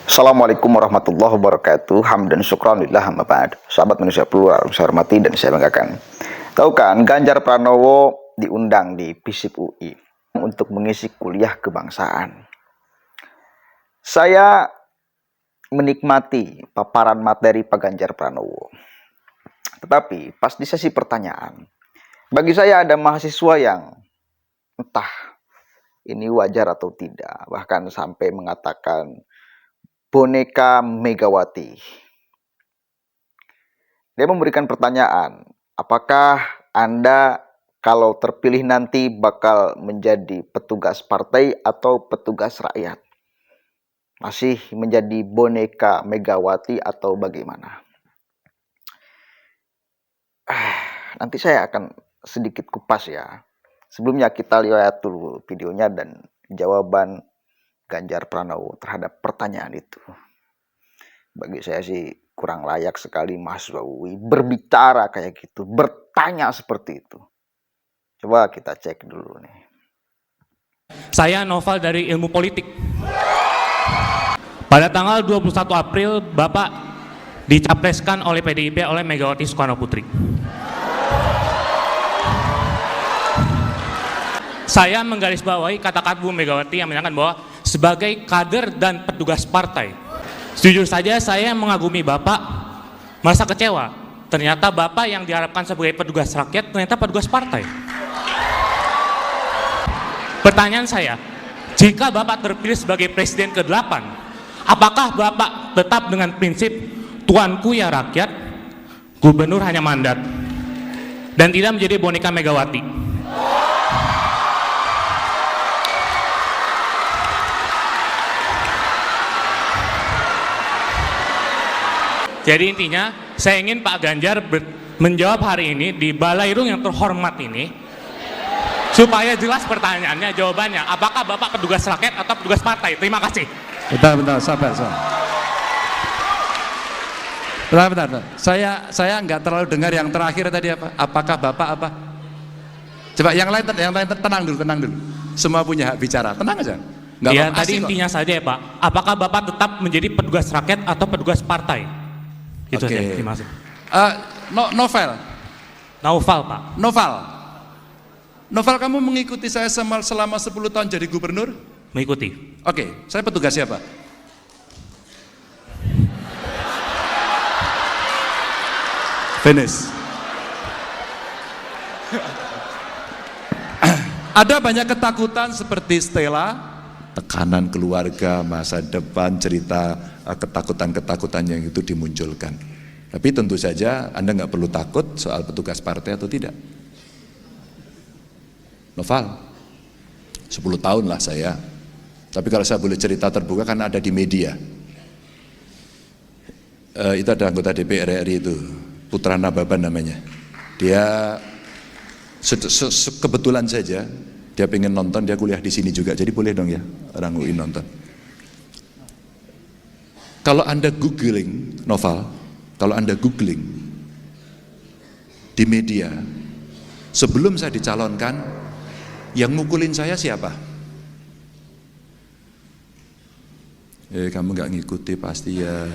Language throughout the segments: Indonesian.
Assalamualaikum warahmatullahi wabarakatuh. Hamdan syukran lillah amma ba'd. Sahabat manusia plural, saya hormati dan saya banggakan. Tahu kan, Ganjar Pranowo diundang di FISIP UI untuk mengisi kuliah kebangsaan. Saya menikmati paparan materi Pak Ganjar Pranowo. Tetapi pas di sesi pertanyaan, bagi saya ada mahasiswa yang entah ini wajar atau tidak, bahkan sampai mengatakan boneka Megawati. Dia memberikan pertanyaan, apakah Anda kalau terpilih nanti bakal menjadi petugas partai atau petugas rakyat? Masih menjadi boneka Megawati atau bagaimana? Nanti saya akan sedikit kupas ya. Sebelumnya kita lihat dulu videonya dan jawaban Ganjar Pranowo terhadap pertanyaan itu. Bagi saya sih kurang layak sekali mahasiswa UI berbicara kayak gitu, bertanya seperti itu. Coba kita cek dulu nih. Saya Noval dari Ilmu Politik. Pada tanggal 21 April, Bapak dicapreskan oleh PDIP oleh Megawati Soekarno Putri. Saya menggarisbawahi kata-kata Bu Megawati yang menyatakan bahwa sebagai kader dan petugas partai, jujur saja saya mengagumi Bapak, merasa kecewa. Ternyata Bapak yang diharapkan sebagai petugas rakyat ternyata petugas partai. Pertanyaan saya, jika Bapak terpilih sebagai Presiden ke-8, apakah Bapak tetap dengan prinsip tuanku ya rakyat, gubernur hanya mandat, dan tidak menjadi boneka Megawati? Jadi intinya, saya ingin Pak Ganjar menjawab hari ini di Balairung yang terhormat ini, supaya jelas pertanyaannya, jawabannya, apakah Bapak petugas rakyat atau petugas partai? Terima kasih. Bentar, sabar. Bentar. Saya nggak terlalu dengar yang terakhir tadi apa? Apakah Bapak apa? Coba yang lain tenang dulu. Semua punya hak bicara, tenang aja. Nggak Ya, apa-apa, tadi intinya saja ya Pak, apakah Bapak tetap menjadi petugas rakyat atau petugas partai? Itu Oke. aja, terima kasih. Novel, Pak. Novel, kamu mengikuti saya selama 10 tahun jadi gubernur? Mengikuti. Oke, saya petugas siapa? Finish. Ada banyak ketakutan seperti Stella, tekanan keluarga, masa depan, cerita ketakutan-ketakutan yang itu dimunculkan. Tapi tentu saja Anda nggak perlu takut soal petugas partai atau tidak. Noval, 10 tahun lah saya. Tapi kalau saya boleh cerita terbuka kan ada di media. Itu ada anggota DPR RI itu, Putra Nababan namanya. Dia kebetulan saja dia pengen nonton, dia kuliah di sini juga, jadi boleh dong ya orang UI nonton. Kalau Anda googling Noval, kalau Anda googling di media, sebelum saya dicalonkan, yang mukulin saya siapa? Kamu nggak ngikuti pasti ya.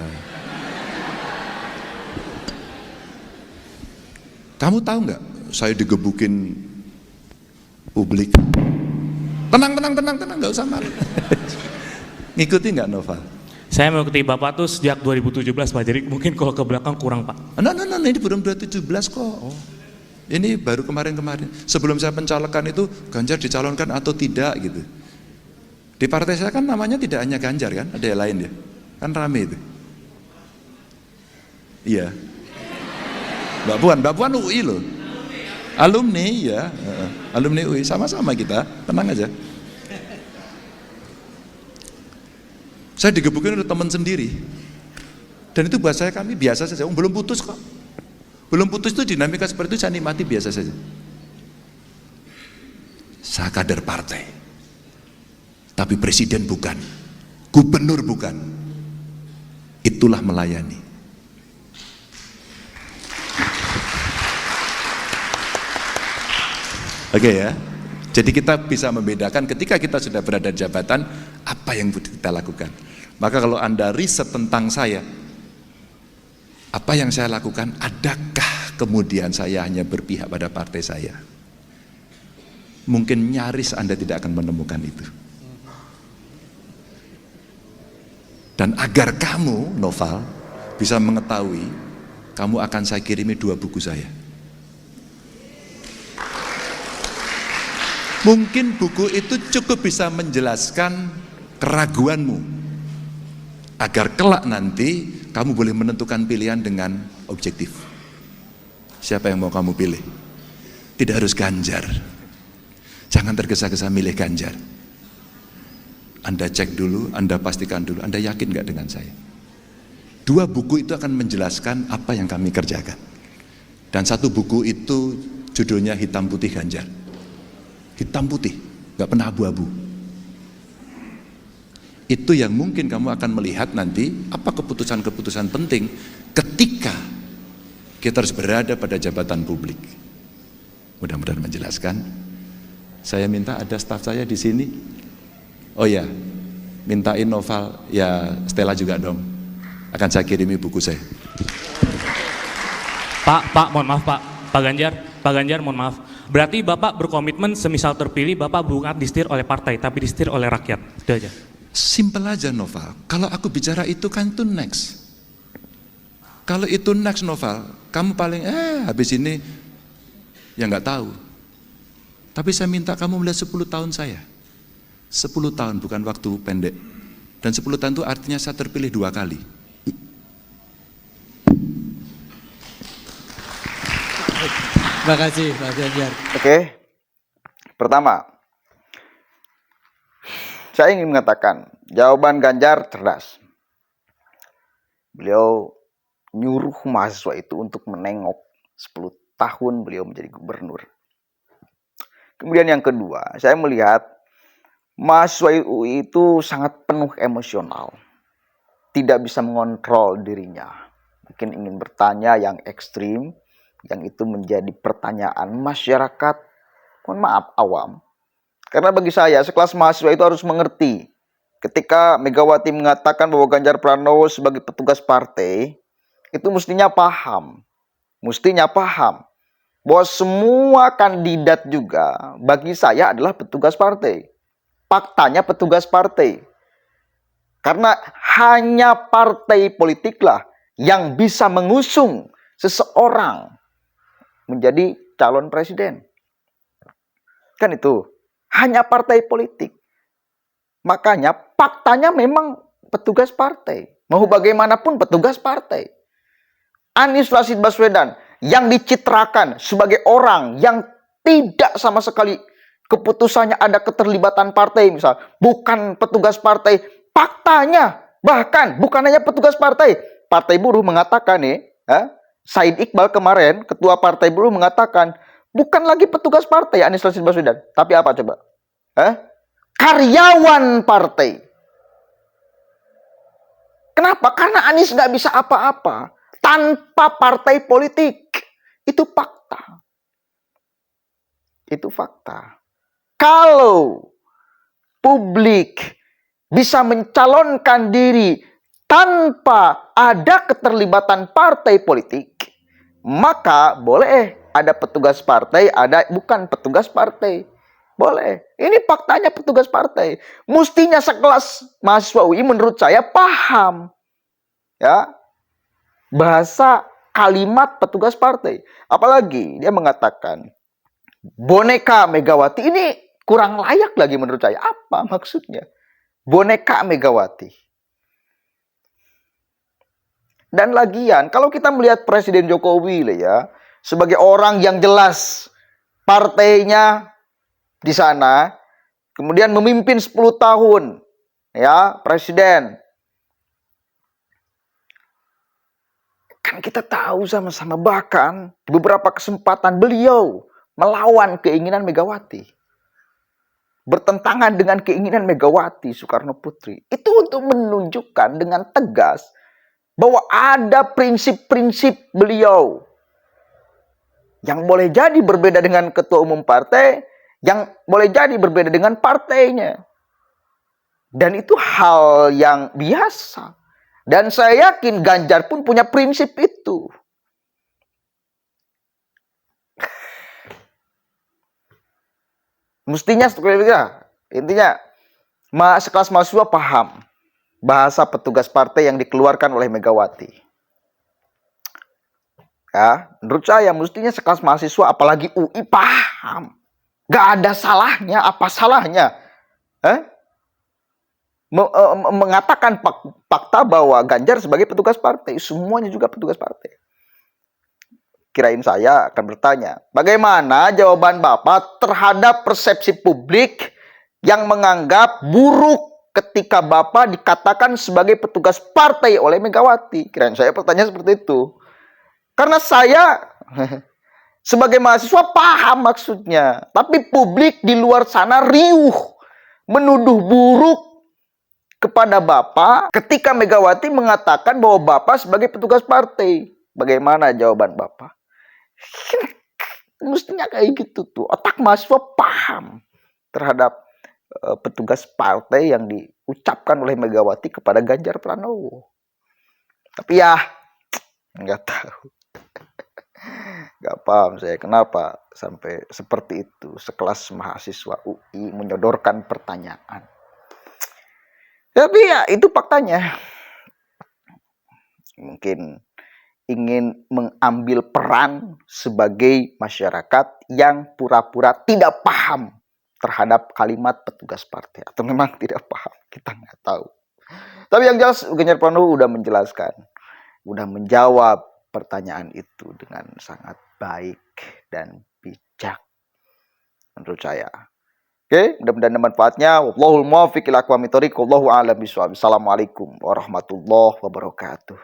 Kamu tahu nggak? Saya digebukin publik. Tenang, nggak usah malu. Ngikuti nggak Noval? Saya mengikuti Bapak tuh sejak 2017 Pak, jadi mungkin kalau ke belakang kurang Pak. Nah, ini belum 2017 kok. Ini baru kemarin-kemarin. Sebelum saya pencalonan itu, Ganjar dicalonkan atau tidak gitu. Di partai saya kan namanya tidak hanya Ganjar kan, ada yang lain ya. Kan rame itu. Iya. Mbak Puan UI loh. Alumni ya, alumni UI, sama-sama kita, tenang aja. Saya digebukin oleh teman sendiri, dan itu buat saya kami biasa saja. Belum putus kok, belum putus itu dinamika seperti itu saya nikmati biasa saja. Saya kader partai, tapi presiden bukan, gubernur bukan. Itulah melayani. Oke ya. Jadi kita bisa membedakan ketika kita sudah berada di jabatan, apa yang kita lakukan. Maka kalau Anda riset tentang saya, apa yang saya lakukan, adakah kemudian saya hanya berpihak pada partai saya? Mungkin nyaris Anda tidak akan menemukan itu. Dan agar kamu, Noval, bisa mengetahui, kamu akan saya kirimi 2 buku saya. Mungkin buku itu cukup bisa menjelaskan keraguanmu, agar kelak nanti kamu boleh menentukan pilihan dengan objektif. Siapa yang mau kamu pilih? Tidak harus Ganjar. Jangan tergesa-gesa milih Ganjar. Anda cek dulu, Anda pastikan dulu, Anda yakin nggak dengan saya? 2 buku itu akan menjelaskan apa yang kami kerjakan. Dan 1 buku itu judulnya Hitam Putih Ganjar. Hitam putih, nggak pernah abu-abu. Itu yang mungkin kamu akan melihat nanti apa keputusan-keputusan penting ketika kita harus berada pada jabatan publik. Mudah-mudahan menjelaskan. Saya minta ada staf saya di sini. Oh ya, mintain Noval, ya Stella juga dong. Akan saya kirimi buku saya. Pak, mohon maaf Pak Ganjar, mohon maaf. Berarti Bapak berkomitmen semisal terpilih, Bapak bukan disetir oleh partai, tapi disetir oleh rakyat. Itu aja. Simple aja Noval, kalau aku bicara itu kan itu next. Kalau itu next Noval, kamu paling habis ini ya nggak tahu. Tapi saya minta kamu melihat 10 tahun saya. 10 tahun bukan waktu pendek. Dan 10 tahun itu artinya saya terpilih 2 kali. Terima kasih Pak Ganjar. Oke. Pertama, saya ingin mengatakan jawaban Ganjar cerdas. Beliau nyuruh mahasiswa itu untuk menengok 10 tahun beliau menjadi gubernur. Kemudian yang kedua, saya melihat mahasiswa UI itu sangat penuh emosional. Tidak bisa mengontrol dirinya. Mungkin ingin bertanya yang ekstrim, yang itu menjadi pertanyaan masyarakat, mohon maaf, awam. Karena bagi saya, sekelas mahasiswa itu harus mengerti. Ketika Megawati mengatakan bahwa Ganjar Pranowo sebagai petugas partai, itu mestinya paham. Bahwa semua kandidat juga bagi saya adalah petugas partai. Faktanya petugas partai. Karena hanya partai politiklah yang bisa mengusung seseorang menjadi calon presiden. Kan itu. Hanya partai politik. Makanya faktanya memang petugas partai. Mau bagaimanapun petugas partai. Anies Rashid Baswedan yang dicitrakan sebagai orang yang tidak sama sekali keputusannya ada keterlibatan partai, misal bukan petugas partai, faktanya bahkan bukan hanya petugas partai. Partai Buruh mengatakan Said Iqbal kemarin, ketua Partai Buruh mengatakan, bukan lagi petugas partai Anies Rashid Baswedan. Tapi apa coba? Karyawan partai. Kenapa? Karena Anies nggak bisa apa-apa tanpa partai politik. Itu fakta. Itu fakta. Kalau publik bisa mencalonkan diri tanpa ada keterlibatan partai politik, maka boleh ada petugas partai, ada bukan petugas partai. Boleh. Ini faktanya petugas partai. Mestinya sekelas mahasiswa UI menurut saya paham bahasa kalimat petugas partai. Apalagi dia mengatakan boneka Megawati, ini kurang layak lagi menurut saya. Apa maksudnya? Boneka Megawati. Dan lagian, kalau kita melihat Presiden Jokowi sebagai orang yang jelas partainya di sana, kemudian memimpin 10 tahun, Presiden. Kan kita tahu sama-sama, bahkan beberapa kesempatan beliau melawan keinginan Megawati. Bertentangan dengan keinginan Megawati Soekarno Putri. Itu untuk menunjukkan dengan tegas bahwa ada prinsip-prinsip beliau yang boleh jadi berbeda dengan ketua umum partai, yang boleh jadi berbeda dengan partainya. Dan itu hal yang biasa. Dan saya yakin Ganjar pun punya prinsip itu. Mestinya intinya sekelas mahasiswa paham bahasa petugas partai yang dikeluarkan oleh Megawati. Ya, menurut saya mestinya sekelas mahasiswa apalagi UI paham. Gak ada salahnya, apa salahnya? Mengatakan fakta bahwa Ganjar sebagai petugas partai, semuanya juga petugas partai. Kirain saya akan bertanya, bagaimana jawaban Bapak terhadap persepsi publik yang menganggap buruk ketika Bapak dikatakan sebagai petugas partai oleh Megawati? Kirain saya pertanyaan seperti itu. Karena saya sebagai mahasiswa paham maksudnya, tapi publik di luar sana riuh menuduh buruk kepada Bapak ketika Megawati mengatakan bahwa Bapak sebagai petugas partai. Bagaimana jawaban Bapak? Mestinya kayak gitu tuh. Otak mahasiswa paham terhadap petugas partai yang diucapkan oleh Megawati kepada Ganjar Pranowo. Tapi ya, nggak tahu. Nggak paham saya kenapa sampai seperti itu. Sekelas mahasiswa UI menyodorkan pertanyaan. Tapi ya itu faktanya. Mungkin ingin mengambil peran sebagai masyarakat yang pura-pura tidak paham terhadap kalimat petugas partai. Atau memang tidak paham, kita nggak tahu. Tapi yang jelas Ganjar Pranowo udah menjelaskan, udah menjawab pertanyaan itu dengan sangat baik dan bijak menurut saya. Oke, mudah-mudahan ada manfaatnya. Wallahul muwaffiq ila aqwamit thoriq. Wallahu a'lam bishawab. Assalamualaikum warahmatullahi wabarakatuh.